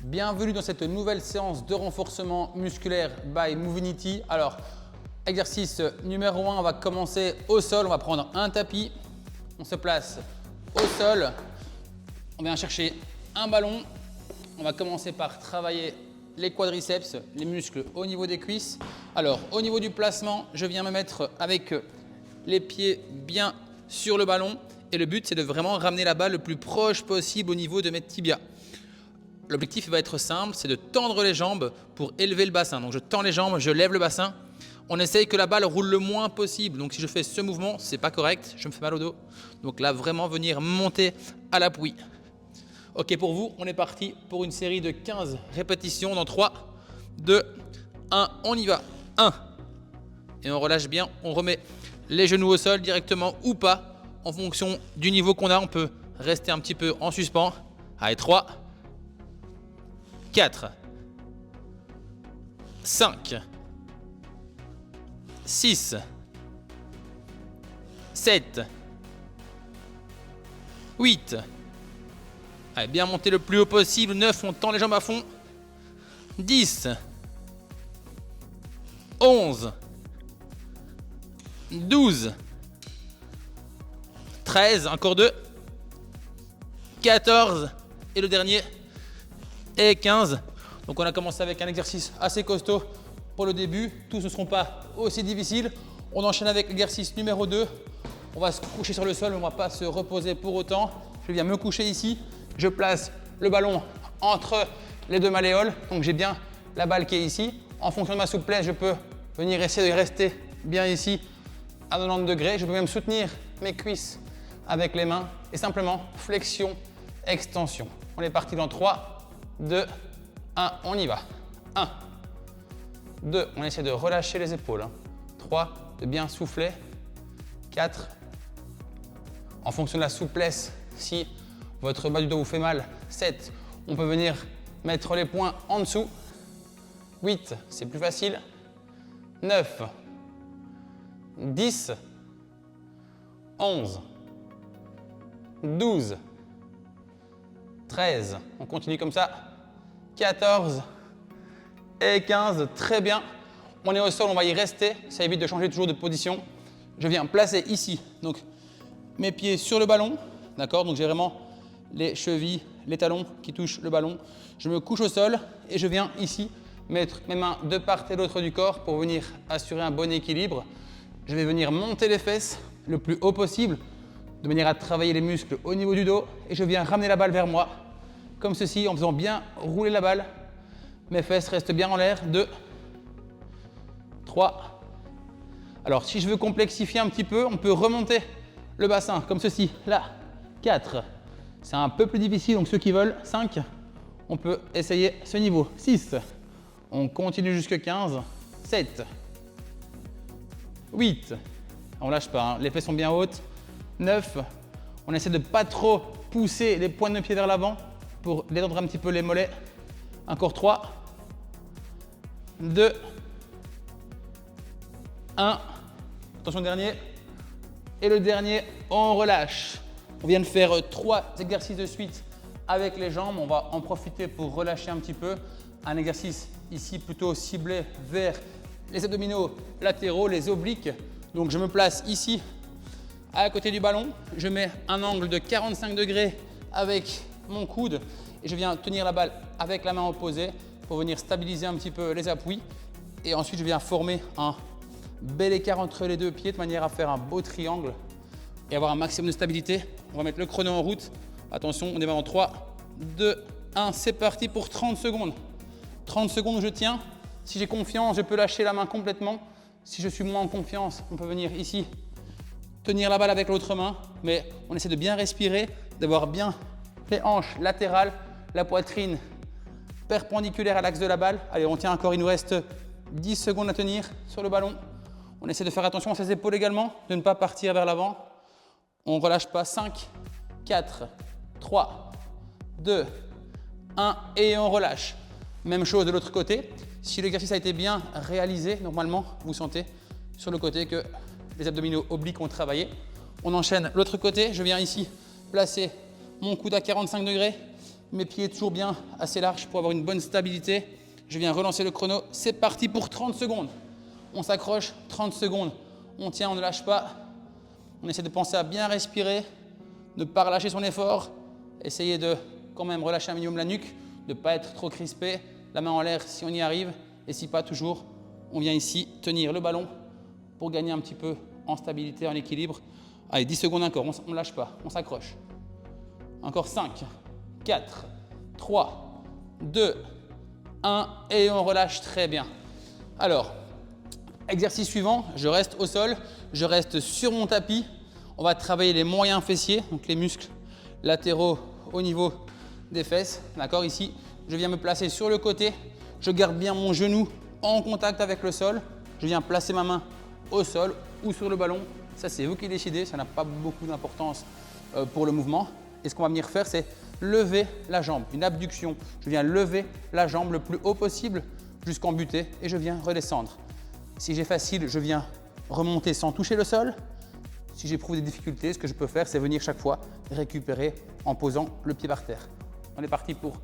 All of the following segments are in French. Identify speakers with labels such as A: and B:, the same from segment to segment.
A: Bienvenue dans cette nouvelle séance de renforcement musculaire by Movinity. Alors, exercice numéro 1, on va commencer au sol. On va prendre un tapis. On se place au sol. On vient chercher un ballon. On va commencer par travailler les quadriceps, les muscles au niveau des cuisses. Alors, au niveau du placement, je viens me mettre avec les pieds bien sur le ballon. Et le but, c'est de vraiment ramener la balle le plus proche possible au niveau de mes tibias. L'objectif va être simple, c'est de tendre les jambes pour élever le bassin. Donc je tends les jambes, je lève le bassin. On essaye que la balle roule le moins possible. Donc si je fais ce mouvement, ce n'est pas correct, je me fais mal au dos. Donc là, vraiment venir monter à l'appui. Ok, pour vous, on est parti pour une série de 15 répétitions dans 3, 2, 1, on y va. 1. Et on relâche bien, on remet les genoux au sol directement ou pas. En fonction du niveau qu'on a, on peut rester un petit peu en suspens. Allez, 3. 4, 5, 6, 7, 8. Allez, bien monter le plus haut possible. 9, on tend les jambes à fond. 10, 11, 12, 13, encore 2, 14 et le dernier. Et 15. Donc on a commencé avec un exercice assez costaud pour le début. Tous ne seront pas aussi difficiles. On enchaîne avec l'exercice numéro 2. On va se coucher sur le sol, mais on ne va pas se reposer pour autant. Je viens me coucher ici. Je place le ballon entre les deux malléoles. Donc j'ai bien la balle qui est ici. En fonction de ma souplesse, je peux venir essayer de rester bien ici à 90 degrés. Je peux même soutenir mes cuisses avec les mains et simplement flexion, extension. On est parti dans 3, 2, 1, on y va. 1, 2, on essaie de relâcher les épaules. 3, de bien souffler. 4, en fonction de la souplesse, si votre bas du dos vous fait mal. 7, on peut venir mettre les poings en dessous. 8, c'est plus facile. 9, 10, 11, 12, 13, on continue comme ça, 14 et 15, très bien. On est au sol, on va y rester, ça évite de changer toujours de position. Je viens placer ici, donc mes pieds sur le ballon, d'accord? Donc j'ai vraiment les chevilles, les talons qui touchent le ballon. Je me couche au sol et je viens ici mettre mes mains de part et d'autre du corps pour venir assurer un bon équilibre. Je vais venir monter les fesses le plus haut possible, de manière à travailler les muscles au niveau du dos et je viens ramener la balle vers moi. Comme ceci, en faisant bien rouler la balle. Mes fesses restent bien en l'air. 2, 3. Alors, si je veux complexifier un petit peu, on peut remonter le bassin comme ceci. Là, 4. C'est un peu plus difficile, donc ceux qui veulent, 5. On peut essayer ce niveau. 6. On continue jusqu'à 15. 7. 8. On lâche pas, hein. Les fesses sont bien hautes. 9. On essaie de ne pas trop pousser les pointes de pied vers l'avant pour détendre un petit peu les mollets. Encore 3, 2, 1. Attention au dernier. Et le dernier, on relâche. On vient de faire 3 exercices de suite avec les jambes. On va en profiter pour relâcher un petit peu. Un exercice ici plutôt ciblé vers les abdominaux latéraux, les obliques. Donc je me place ici à côté du ballon. Je mets un angle de 45 degrés avec mon coude et je viens tenir la balle avec la main opposée pour venir stabiliser un petit peu les appuis et ensuite je viens former un bel écart entre les deux pieds de manière à faire un beau triangle et avoir un maximum de stabilité. On va mettre le chrono en route. Attention, on démarre en 3, 2, 1, c'est parti pour 30 secondes. 30 secondes où je tiens. Si j'ai confiance, je peux lâcher la main complètement. Si je suis moins en confiance, on peut venir ici tenir la balle avec l'autre main, mais on essaie de bien respirer, d'avoir bien les hanches latérales, la poitrine perpendiculaire à l'axe de la balle. Allez, on tient encore, il nous reste 10 secondes à tenir sur le ballon. On essaie de faire attention à ses épaules également, de ne pas partir vers l'avant. On ne relâche pas. 5, 4, 3, 2, 1 et on relâche. Même chose de l'autre côté. Si l'exercice a été bien réalisé, normalement, vous sentez sur le côté que les abdominaux obliques ont travaillé. On enchaîne l'autre côté. Je viens ici placer mon coude à 45 degrés, Mes pieds toujours bien assez larges pour avoir une bonne stabilité. Je viens relancer le chrono. C'est parti pour 30 secondes. On s'accroche, 30 secondes. On tient, on ne lâche pas. On essaie de penser à bien respirer, ne pas relâcher son effort. Essayez de quand même relâcher un minimum la nuque, de ne pas être trop crispé. La main en l'air si on y arrive. Et si pas toujours, on vient ici tenir le ballon pour gagner un petit peu en stabilité, en équilibre. Allez, 10 secondes encore, on ne lâche pas, on s'accroche. Encore 5, 4, 3, 2, 1 et on relâche très bien. Alors, exercice suivant, je reste au sol, je reste sur mon tapis. On va travailler les moyens fessiers, donc les muscles latéraux au niveau des fesses. D'accord, ici, je viens me placer sur le côté. Je garde bien mon genou en contact avec le sol. Je viens placer ma main au sol ou sur le ballon. Ça, c'est vous qui décidez. Ça n'a pas beaucoup d'importance pour le mouvement. Et ce qu'on va venir faire, c'est lever la jambe, une abduction. Je viens lever la jambe le plus haut possible jusqu'en butée et je viens redescendre. Si j'ai facile, je viens remonter sans toucher le sol. Si j'éprouve des difficultés, ce que je peux faire, c'est venir chaque fois récupérer en posant le pied par terre. On est parti pour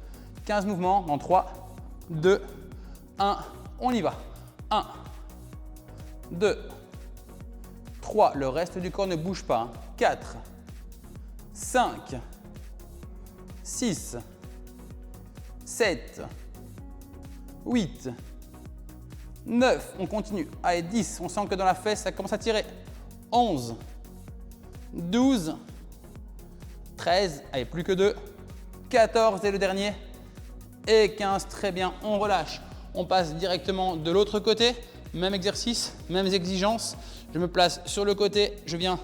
A: 15 mouvements dans 3, 2, 1. On y va. 1, 2, 3. Le reste du corps ne bouge pas. 4, 5, 6, 7, 8, 9. On continue. Allez, 10. On sent que dans la fesse, ça commence à tirer. 11, 12, 13. Allez, plus que 2. 14 et le dernier. Et 15. Très bien. On relâche. On passe directement de l'autre côté. Même exercice, mêmes exigences. Je me place sur le côté. Je viens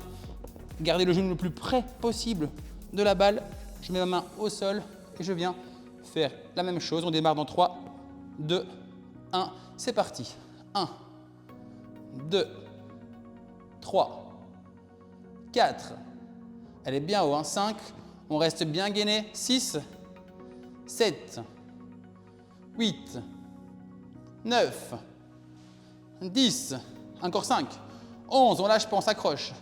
A: garder le genou le plus près possible de la balle. Je mets ma main au sol et je viens faire la même chose. On démarre dans 3, 2, 1. C'est parti. 1, 2, 3, 4. Elle est bien haut. Hein. 5. On reste bien gainé. 6, 7, 8, 9, 10. Encore 5. 11. On lâche pas, on s'accroche.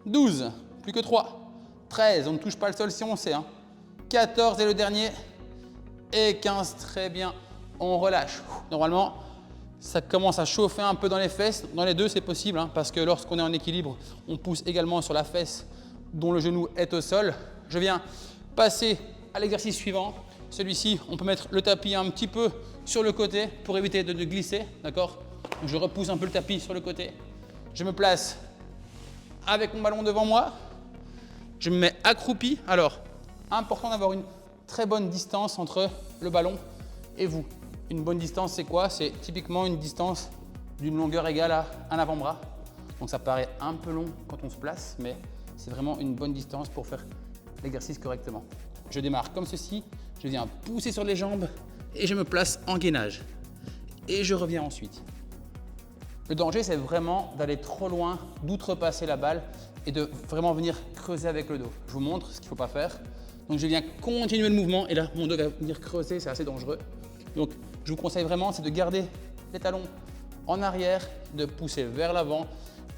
A: 12. Plus que 3. 13. On ne touche pas le sol si on sait. Hein. 14 et le dernier. Et 15. Très bien. On relâche. Normalement, ça commence à chauffer un peu dans les fesses. Dans les deux, c'est possible, hein, parce que lorsqu'on est en équilibre, on pousse également sur la fesse dont le genou est au sol. Je viens passer à l'exercice suivant. Celui-ci, on peut mettre le tapis un petit peu sur le côté pour éviter de glisser. D'accord ? Je repousse un peu le tapis sur le côté. Je me place avec mon ballon devant moi. Je me mets accroupi. Alors, important d'avoir une très bonne distance entre le ballon et vous. Une bonne distance, c'est quoi? C'est typiquement une distance d'une longueur égale à un avant-bras. Donc ça paraît un peu long quand on se place, mais c'est vraiment une bonne distance pour faire l'exercice correctement. Je démarre comme ceci. Je viens pousser sur les jambes et je me place en gainage. Et je reviens ensuite. Le danger, c'est vraiment d'aller trop loin, d'outrepasser la balle et de vraiment venir creuser avec le dos. Je vous montre ce qu'il ne faut pas faire. Donc, je viens continuer le mouvement et là, mon dos va venir creuser, c'est assez dangereux. Donc, je vous conseille vraiment, c'est de garder les talons en arrière, de pousser vers l'avant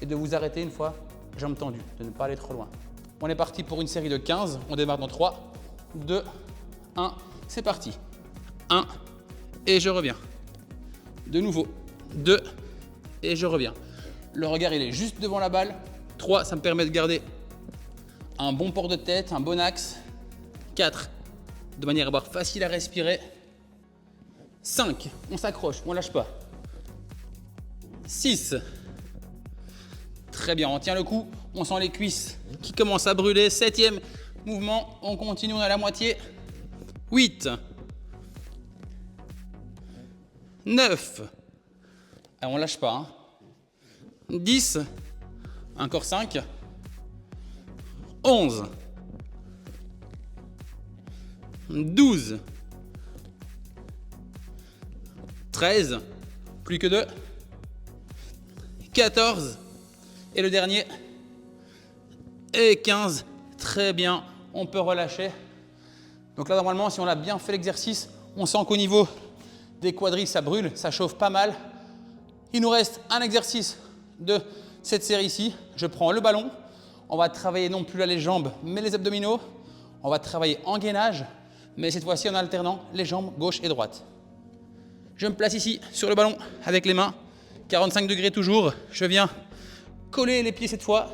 A: et de vous arrêter une fois jambes tendues, de ne pas aller trop loin. On est parti pour une série de 15. On démarre dans 3, 2, 1. C'est parti. 1 et je reviens. De nouveau. 2 et je reviens. Le regard, il est juste devant la balle. 3, ça me permet de garder un bon port de tête, un bon axe. 4, de manière à avoir facile à respirer. 5, on s'accroche, on ne lâche pas. 6, très bien, on tient le coup, on sent les cuisses qui commencent à brûler. 7e mouvement, on continue, on est à la moitié. 8, 9, on ne lâche pas. Hein. 10, encore 5, 11, 12, 13, plus que 2, 14, et le dernier, et 15, très bien, on peut relâcher. Donc là, normalement, si on a bien fait l'exercice, on sent qu'au niveau des quadris, ça brûle, ça chauffe pas mal. Il nous reste un exercice de cette série-ci. Je prends le ballon, on va travailler non plus là les jambes, mais les abdominaux. On va travailler en gainage, mais cette fois-ci en alternant les jambes gauche et droite. Je me place ici sur le ballon avec les mains, 45 degrés toujours. Je viens coller les pieds cette fois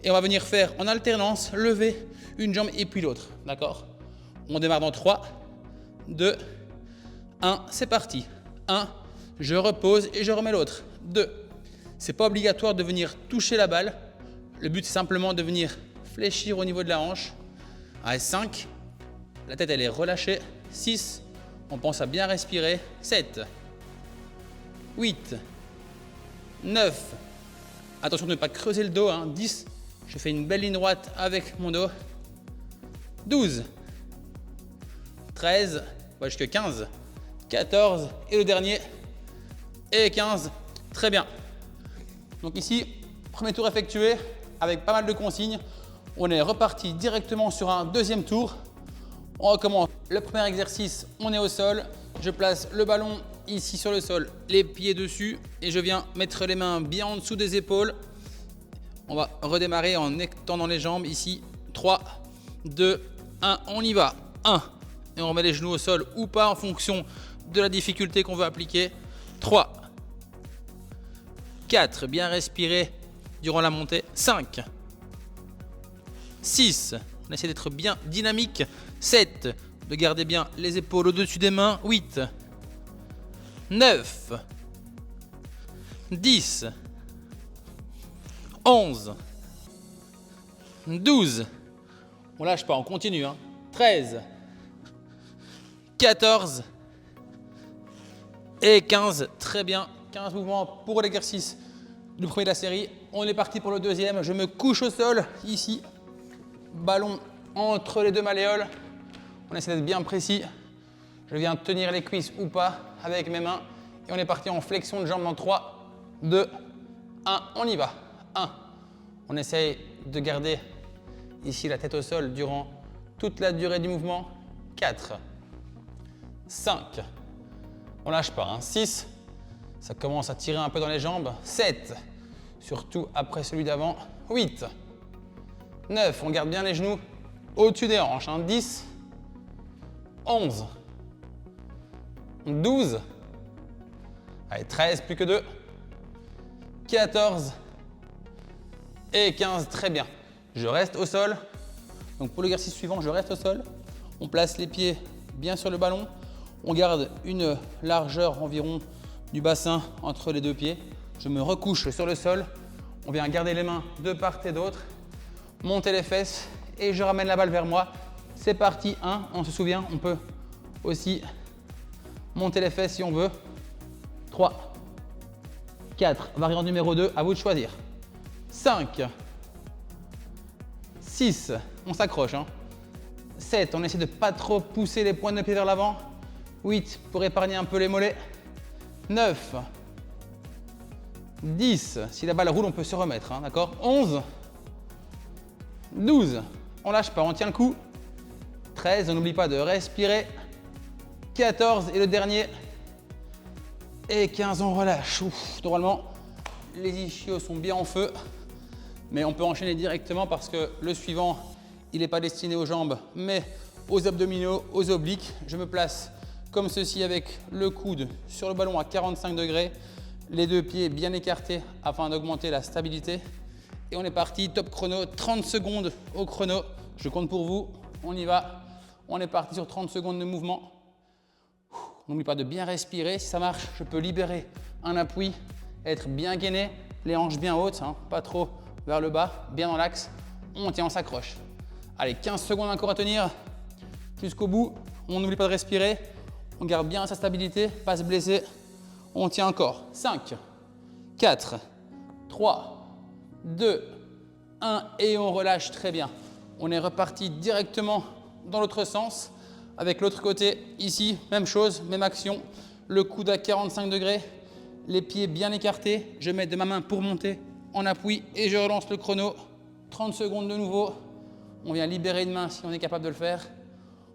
A: et on va venir faire en alternance, lever une jambe et puis l'autre. D'accord? On démarre dans 3, 2, 1, c'est parti. 1, je repose et je remets l'autre. 2, c'est pas obligatoire de venir toucher la balle. Le but c'est simplement de venir fléchir au niveau de la hanche. Allez, 5, la tête elle est relâchée. 6, on pense à bien respirer. 7, 8, 9, attention de ne pas creuser le dos. 10, je fais une belle ligne droite avec mon dos. 12, 13, jusqu'à 15, 14 et le dernier et 15. Très bien. Donc ici, premier tour effectué avec pas mal de consignes. On est reparti directement sur un deuxième tour. On recommence le premier exercice, on est au sol. Je place le ballon ici sur le sol, les pieds dessus et je viens mettre les mains bien en dessous des épaules. On va redémarrer en étendant les jambes ici. 3, 2, 1, on y va. 1, et on remet les genoux au sol ou pas en fonction de la difficulté qu'on veut appliquer. 3, 4, bien respirer durant la montée. 5, 6, on essaie d'être bien dynamique. 7, de garder bien les épaules au-dessus des mains. 8, 9, 10, 11, 12, on lâche pas, on continue. 13, 14 et 15. Très bien, 15 mouvements pour l'exercice du premier de la série. On est parti pour le deuxième. Je me couche au sol ici, ballon entre les deux malléoles. On essaie d'être bien précis. Je viens tenir les cuisses ou pas avec mes mains. Et on est parti en flexion de jambes dans 3, 2, 1. On y va. 1. On essaye de garder ici la tête au sol durant toute la durée du mouvement. 4, 5. On lâche pas. 6. Ça commence à tirer un peu dans les jambes. 7. Surtout après celui d'avant. 8. 9. On garde bien les genoux au-dessus des hanches. 10. 11, 12, allez, 13, plus que 2, 14 et 15, très bien. Je reste au sol. Donc pour l'exercice suivant, je reste au sol. On place les pieds bien sur le ballon. On garde une largeur environ du bassin entre les deux pieds. Je me recouche sur le sol. On vient garder les mains de part et d'autre, monter les fesses et je ramène la balle vers moi. C'est parti, 1, on se souvient, on peut aussi monter les fesses si on veut. 3, 4, variante numéro 2, à vous de choisir. 5, 6, on s'accroche. 7, on essaie de ne pas trop pousser les pointes de pied vers l'avant. 8, pour épargner un peu les mollets. 9, 10, si la balle roule, on peut se remettre, d'accord. 11, 12, on lâche pas, on tient le coup. 13, on n'oublie pas de respirer. 14 et le dernier. Et 15, on relâche. Ouf, normalement, les ischios sont bien en feu. Mais on peut enchaîner directement parce que le suivant, il n'est pas destiné aux jambes, mais aux abdominaux, aux obliques. Je me place comme ceci avec le coude sur le ballon à 45 degrés. Les deux pieds bien écartés afin d'augmenter la stabilité. Et on est parti, top chrono, 30 secondes au chrono. Je compte pour vous, on y va. On est parti sur 30 secondes de mouvement. N'oublie pas de bien respirer. Si ça marche, je peux libérer un appui, être bien gainé, les hanches bien hautes, pas trop vers le bas, bien dans l'axe. On tient, on s'accroche. Allez, 15 secondes encore à tenir jusqu'au bout. On n'oublie pas de respirer. On garde bien sa stabilité, pas se blesser. On tient encore. 5, 4, 3, 2, 1 et on relâche très bien. On est reparti directement dans l'autre sens. Avec l'autre côté, ici, même chose, même action. Le coude à 45 degrés, les pieds bien écartés. Je mets de ma main pour monter en appui et je relance le chrono. 30 secondes de nouveau. On vient libérer une main si on est capable de le faire.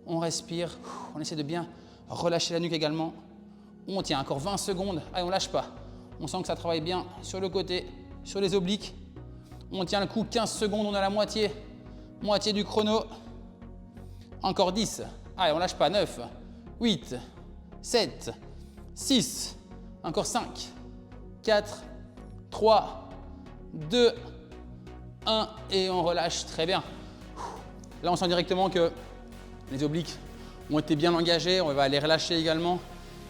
A: On respire. On essaie de bien relâcher la nuque également. On tient encore 20 secondes. Allez, on ne lâche pas. On sent que ça travaille bien sur le côté, sur les obliques. On tient le coup 15 secondes. On a la moitié du chrono. Encore 10, Allez, on lâche pas. 9, 8, 7, 6, encore 5, 4, 3, 2, 1 et on relâche. Très bien. Là, on sent directement que les obliques ont été bien engagés. On va les relâcher également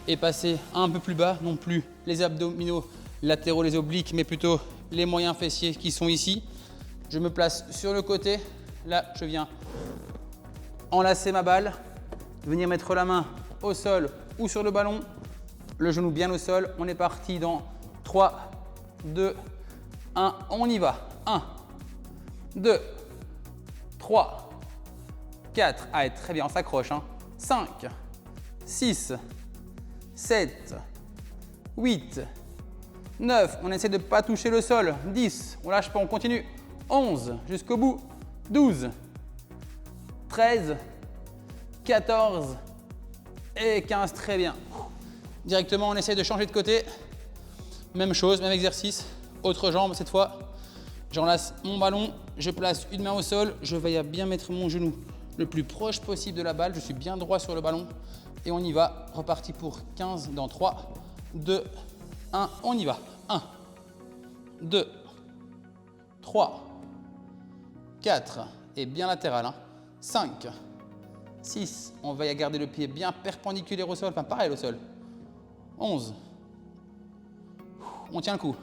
A: et passer un peu plus bas. Non plus les abdominaux latéraux, les obliques, mais plutôt les moyens fessiers qui sont ici. Je me place sur le côté. Là, je viens enlacer ma balle, venir mettre la main au sol ou sur le ballon, le genou bien au sol. On est parti dans 3, 2, 1. On y va. 1, 2, 3, 4. Allez, très bien, on s'accroche. 5, 6, 7, 8, 9. On essaie de ne pas toucher le sol. 10. On lâche pas, on continue. 11 jusqu'au bout. 12, 13, 14 et 15. Très bien. Directement, on essaie de changer de côté. Même chose, même exercice. Autre jambe cette fois. J'enlace mon ballon. Je place une main au sol. Je veille à bien mettre mon genou le plus proche possible de la balle. Je suis bien droit sur le ballon. Et on y va. Reparti pour 15 dans 3, 2, 1. On y va. 1, 2, 3, 4. Et bien latéral. 5, 6. On veille à garder le pied bien perpendiculaire au sol. Enfin, pareil au sol. 11. On tient le coup.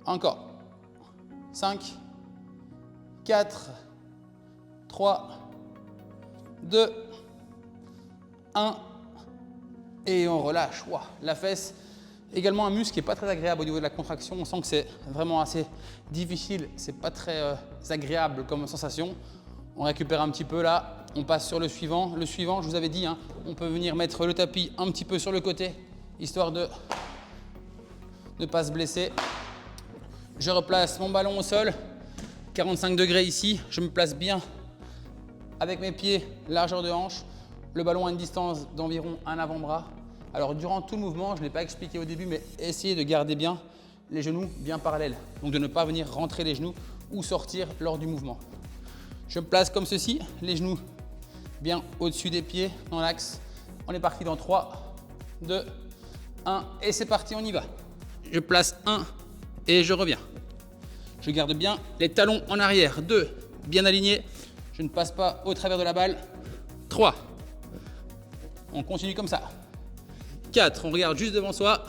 A: Encore. 5, 4, 3, 2, 1. Et on relâche. Wow. La fesse, également un muscle qui n'est pas très agréable au niveau de la contraction. On sent que c'est vraiment assez difficile. C'est pas très agréable comme sensation. On récupère un petit peu là. On passe sur le suivant. Le suivant, je vous avais dit, on peut venir mettre le tapis un petit peu sur le côté, histoire de ne pas se blesser. Je replace mon ballon au sol. 45 degrés ici. Je me place bien avec mes pieds, largeur de hanche. Le ballon à une distance d'environ un avant-bras. Alors, durant tout le mouvement, je ne l'ai pas expliqué au début, mais essayez de garder bien les genoux bien parallèles. Donc, de ne pas venir rentrer les genoux ou sortir lors du mouvement. Je me place comme ceci, les genoux bien au-dessus des pieds, dans l'axe. On est parti dans 3, 2, 1 et c'est parti, on y va. Je place 1 et je reviens. Je garde bien les talons en arrière. 2, bien alignés. Je ne passe pas au travers de la balle. 3. On continue comme ça. 4, on regarde juste devant soi.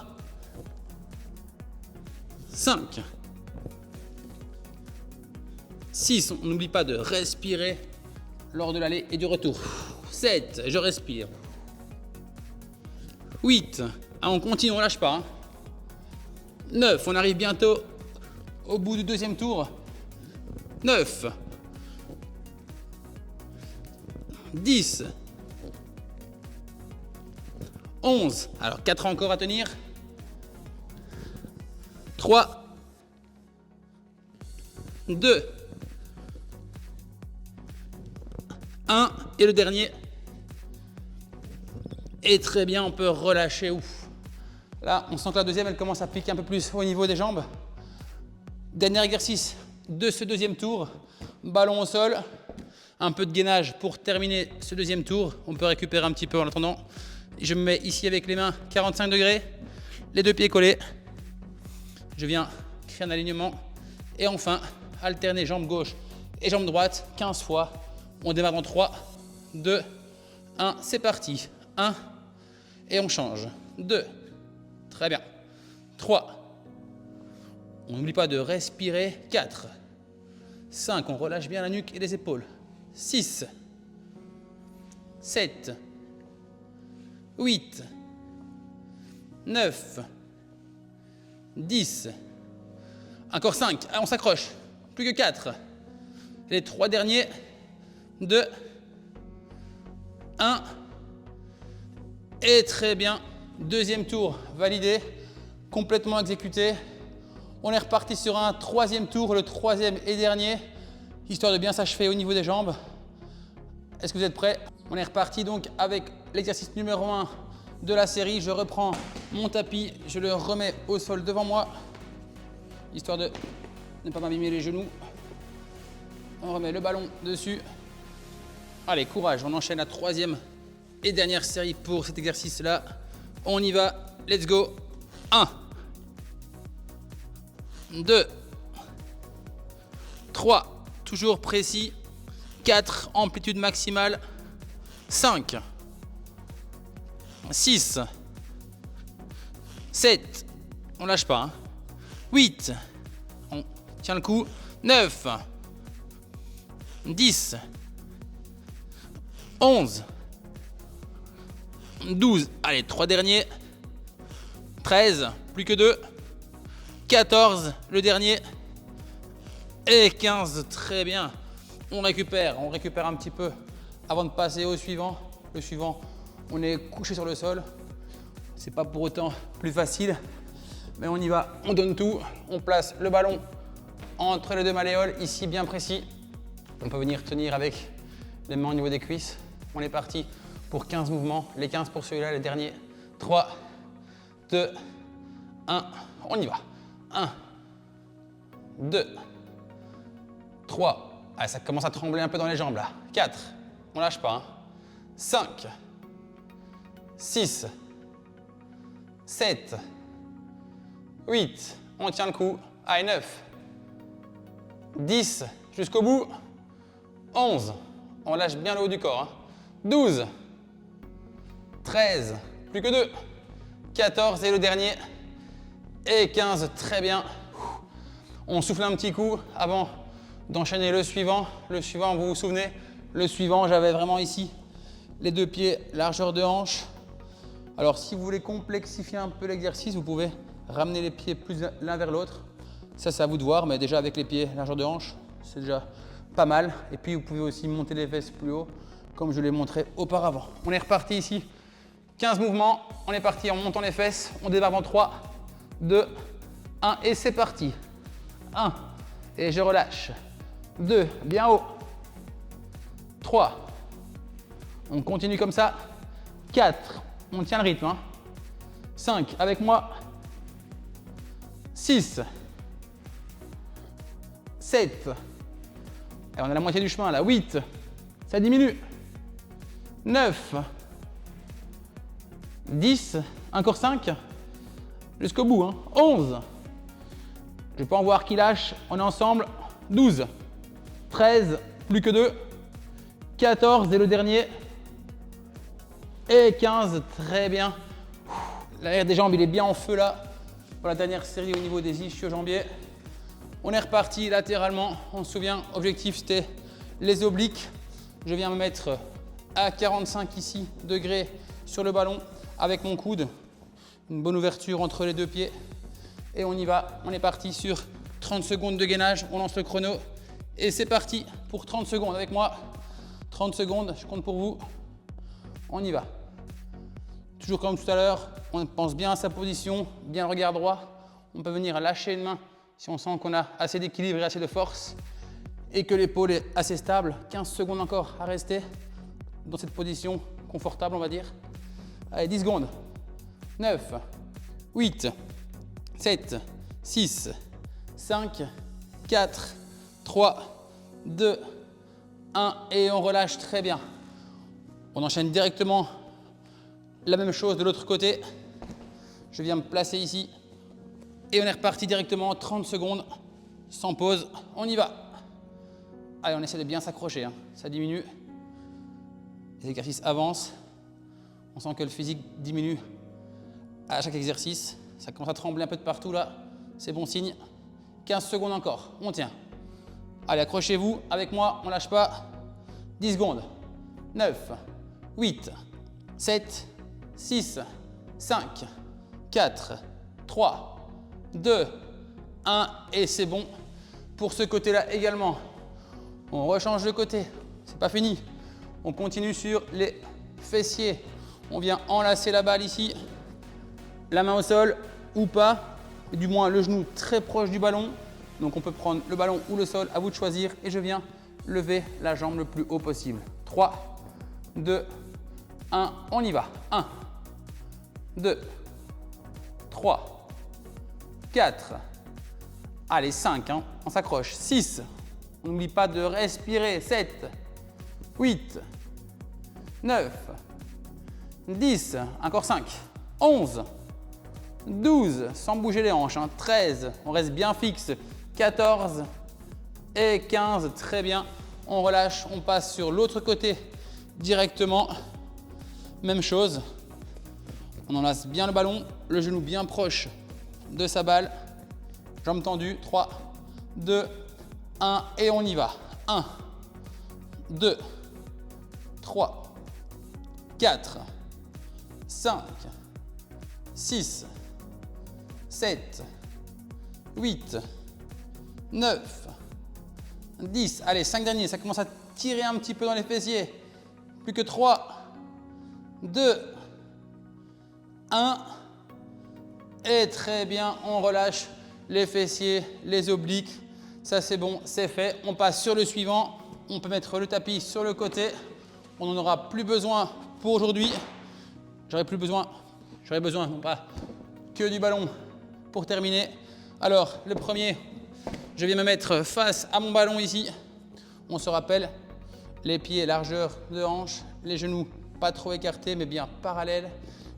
A: 5. 6, on n'oublie pas de respirer lors de l'aller et du retour. 7, je respire. 8, on continue, on ne lâche pas. 9, on arrive bientôt au bout du deuxième tour. 9, 10, 11, alors 4 encore à tenir. 3, 2, 1 et le dernier. Et très bien, on peut relâcher. Ouf. Là, on sent que la deuxième, elle commence à piquer un peu plus au niveau des jambes. Dernier exercice de ce deuxième tour. Ballon au sol. Un peu de gainage pour terminer ce deuxième tour. On peut récupérer un petit peu en attendant. Je me mets ici avec les mains 45 degrés. Les deux pieds collés. Je viens créer un alignement. Et enfin, alterner jambe gauche et jambe droite 15 fois. On démarre dans 3, 2, 1. C'est parti. 1. Et on change. 2. Très bien. 3. On n'oublie pas de respirer. 4. 5. On relâche bien la nuque et les épaules. 6. 7. 8. 9. 10. Encore 5. On s'accroche. Plus que 4. Les 3 derniers. 2. 1. Et très bien. Deuxième tour validé. Complètement exécuté. On est reparti sur un troisième tour, le troisième et dernier, histoire de bien s'achever au niveau des jambes. Est-ce que vous êtes prêts? On est reparti donc avec l'exercice numéro 1 de la série. Je reprends mon tapis, je le remets au sol devant moi, histoire de ne pas m'abîmer les genoux. On remet le ballon dessus. Allez, courage, on enchaîne la troisième et dernière série pour cet exercice-là. On y va, let's go. 1, 2, 3, toujours précis. 4, amplitude maximale. 5, 6, 7, on lâche pas. Hein. 8, on tient le coup. 9, 10, 11, 12, allez, 3 derniers. 13, plus que 2. 14, le dernier. Et 15, très bien. On récupère un petit peu avant de passer au suivant. Le suivant, on est couché sur le sol. C'est pas pour autant plus facile, mais on y va, on donne tout. On place le ballon entre les deux malléoles, ici bien précis. On peut venir tenir avec les mains au niveau des cuisses. On est parti pour 15 mouvements, les 15 pour celui-là, les derniers. 3, 2, 1, on y va. 1, 2, 3. Ah, ça commence à trembler un peu dans les jambes là. 4, on lâche pas. Hein. 5, 6, 7, 8, on tient le coup. Allez, 9, 10, jusqu'au bout. 11, on lâche bien le haut du corps. Hein. 12, 13, plus que 2. 14 et le dernier. Et 15, très bien. On souffle un petit coup avant d'enchaîner le suivant. Le suivant, vous vous souvenez, le suivant, j'avais vraiment ici les deux pieds, largeur de hanche. Alors, si vous voulez complexifier un peu l'exercice, vous pouvez ramener les pieds plus l'un vers l'autre. Ça, c'est à vous de voir, mais déjà avec les pieds, largeur de hanche, c'est déjà pas mal. Et puis, vous pouvez aussi monter les fesses plus haut, comme je l'ai montré auparavant. On est reparti ici. 15 mouvements. On est parti en montant les fesses. On démarre en 3, 2, 1 et c'est parti. 1 et je relâche. 2, bien haut. 3, on continue comme ça. 4, on tient le rythme. Hein. 5, avec moi. 6, 7, et on est à la moitié du chemin là. 8, ça diminue. 9, 10, encore 5, jusqu'au bout. Hein. 11, je peux en voir qui lâche. On est ensemble. 12, 13, plus que 2. 14 et le dernier. Et 15, très bien. L'arrière des jambes, il est bien en feu là. Pour la dernière série au niveau des ischio-jambiers. On est reparti latéralement. On se souvient, objectif c'était les obliques. Je viens me mettre à 45 ici degrés sur le ballon avec mon coude. Une bonne ouverture entre les deux pieds. Et on y va. On est parti sur 30 secondes de gainage. On lance le chrono. Et c'est parti pour 30 secondes avec moi. 30 secondes, je compte pour vous. On y va. Toujours comme tout à l'heure, on pense bien à sa position, bien le regard droit. On peut venir lâcher une main si on sent qu'on a assez d'équilibre et assez de force et que l'épaule est assez stable. 15 secondes encore à rester dans cette position confortable, on va dire. Allez, 10 secondes. 9, 8, 7, 6, 5, 4, 3, 2, 1 et on relâche très bien. On enchaîne directement la même chose de l'autre côté. Je viens me placer ici et on est reparti directement 30 secondes sans pause. On y va. Allez, on essaie de bien s'accrocher. Hein. Ça diminue. Les exercices avancent. On sent que le physique diminue à chaque exercice. Ça commence à trembler un peu de partout là. C'est bon signe. 15 secondes encore. On tient. Allez, accrochez-vous avec moi. On lâche pas. 10 secondes. 9, 8, 7, 6, 5, 4, 3, 2, 1 et c'est bon. Pour ce côté-là également, on rechange de côté. C'est pas fini. On continue sur les fessiers. On vient enlacer la balle ici. La main au sol ou pas. Et du moins le genou très proche du ballon. Donc on peut prendre le ballon ou le sol, à vous de choisir. Et je viens lever la jambe le plus haut possible. 3, 2, 1, on y va. 1, 2, 3, 4, allez 5, on s'accroche. 6, on n'oublie pas de respirer. 7, 8, 9, 10, encore 5, 11, 12, sans bouger les hanches, 13, on reste bien fixe, 14 et 15, très bien. On relâche, on passe sur l'autre côté directement. Même chose, on enlace bien le ballon, le genou bien proche de sa balle, jambes tendues, 3, 2, 1 et on y va. 1, 2, 3, 4, 5, 6, 7, 8, 9, 10. Allez, 5 derniers, ça commence à tirer un petit peu dans les fessiers. Plus que 3, 2, 1. Et très bien, on relâche les fessiers, les obliques. Ça, c'est bon, c'est fait. On passe sur le suivant. On peut mettre le tapis sur le côté. On n'en aura plus besoin pour aujourd'hui. J'aurai besoin, non pas que du ballon pour terminer. Alors, le premier, je viens me mettre face à mon ballon ici. On se rappelle, les pieds largeur de hanche, les genoux pas trop écartés mais bien parallèles.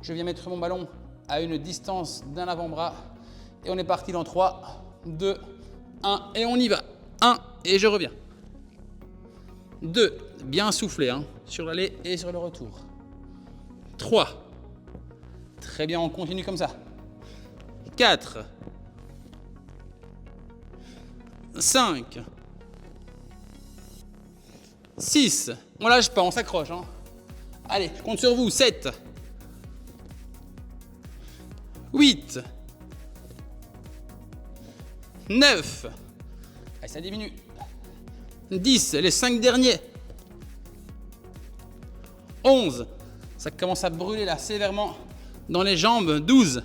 A: Je viens mettre mon ballon à une distance d'un avant-bras. Et on est parti dans 3, 2, 1 et on y va. 1 et je reviens. 2, bien soufflé hein, sur l'aller et sur le retour. 3, très bien, on continue comme ça. 4, 5, 6, on lâche pas, on s'accroche. Hein. Allez, je compte sur vous. 7, 8, 9, allez, ça diminue. 10, les 5 derniers. 11, ça commence à brûler là sévèrement dans les jambes. 12,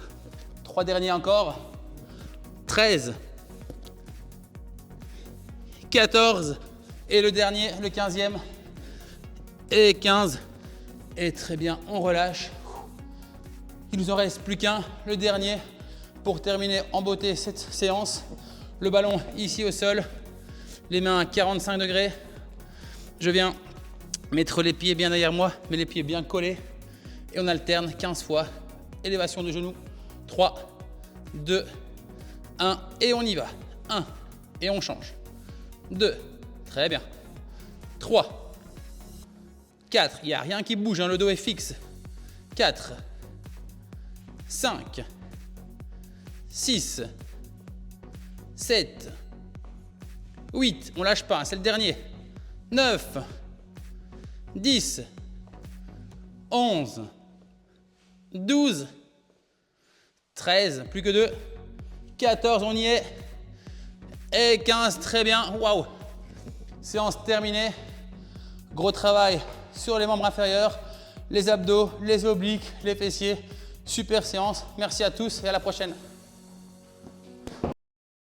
A: 3 derniers encore. 13, 14 et le dernier, le 15e et 15. Et très bien, on relâche. Il nous en reste plus qu'un, le dernier, pour terminer en beauté cette séance. Le ballon ici au sol, les mains à 45 degrés. Je viens mettre les pieds bien derrière moi, mais les pieds bien collés. Et on alterne 15 fois. Élévation de genoux. 3, 2, 1 et on y va. 1 et on change. 2, très bien. 3, 4, il n'y a rien qui bouge, hein, le dos est fixe. 4, 5, 6, 7, 8, on lâche pas, hein, c'est le dernier. 9, 10, 11, 12, 13, plus que 2, 14, on y est. Et 15, très bien, waouh. Séance terminée. Gros travail sur les membres inférieurs, les abdos, les obliques, les fessiers. Super séance. Merci à tous et à la prochaine.